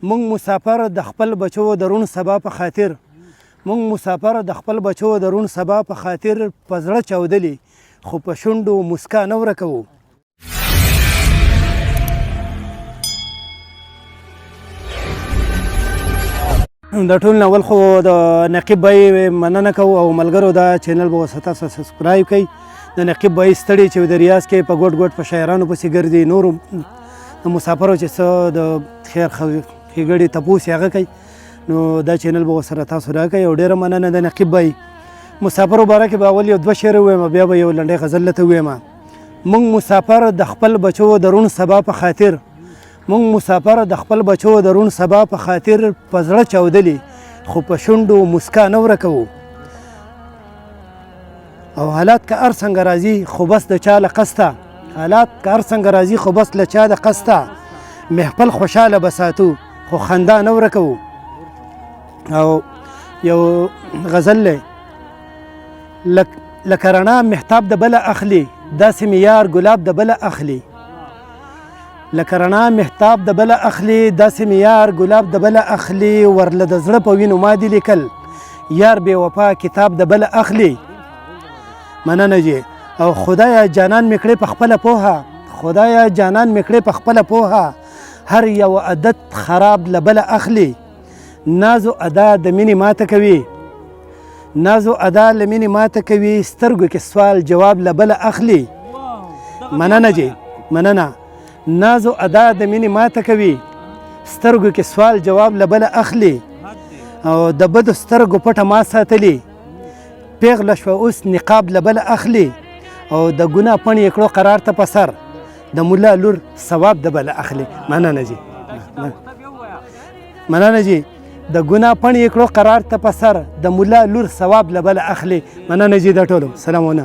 مونږ مسافر د خپل بچو د روڼ سبا په خاطر مونږ مسافر د خپل بچو د روڼ سبا په خاطر په زړه چاودلي خو په شونډو مسکا نه ورکوو. د ټول نه اول خو د نقیب بای مننه کوو او ملګرو دا چینل به ورسره سبسکرایب کړئ. د نقیب بای ستړي چې د ریاض کې په ګوټ ګوټ په شاعرانو پسې ګرځي، نورو د مسافرو چې څه د خیر ښېګړې تپوس یې هغه کوي، نو دا چینل به ورسره تاسو راکړئ. او ډېره مننه د نقیب بای. مسافرو باره کې به اول یو دوه شعر ووایم، بیا به یو لنډی غزل درته ووایم. موږ مسافر د خپل بچو د روڼ سبا په خاطر مونږ مسافر د خپل بچو د روڼ سبا په خاطر په زړه چاودلي خو په شونډو مسکا نه ورکوو. او حالات که هر څنګه راځي خو بس د چا له قصده حالات که هر څنګه راځي خو بس له چا د قصده محفل خوشحاله به ساتو خو خندا نه ورکوو. او یو غزل دی: لکه رڼا محتاب د بله اخلي، داسې مې یار ګلاب د بله اخلي. لکه رڼا محتاب د بله اخلي، داسې مې یار ګلاب د بله اخلي. ورله د زړه په وینو ما دي لیکل، یار بې وفا کتاب د بله اخلي. مننه جی. او خدایا جانان مې کړې په خپله پوهه، خدایا جانان مې کړې په خپله پوهه، هر یو عادت خراب له بله اخلي. نازو ادا د مینې ماته کوي، نازو ادا له مینې ماته کوي، سترګو کې سوال جواب له بله اخلي. مننه جی، مننه. نازو ادا د مینې ماته کوي، سترګو کې سوال جواب له بله اخلي. او د بدو سترګو پټه ما ساتلي، پیغله شوه اوس نقاب له بله اخلي. او د ګناه پڼ یې کړو قرار ته په سر، د ملا لور ثواب د بله اخلي. مننه جی، مننه جی. د ګناه پڼ یې کړو قرار ته په سر، د ملا لور ثواب له بله اخلي. مننه جی د ټولو. سلامونه.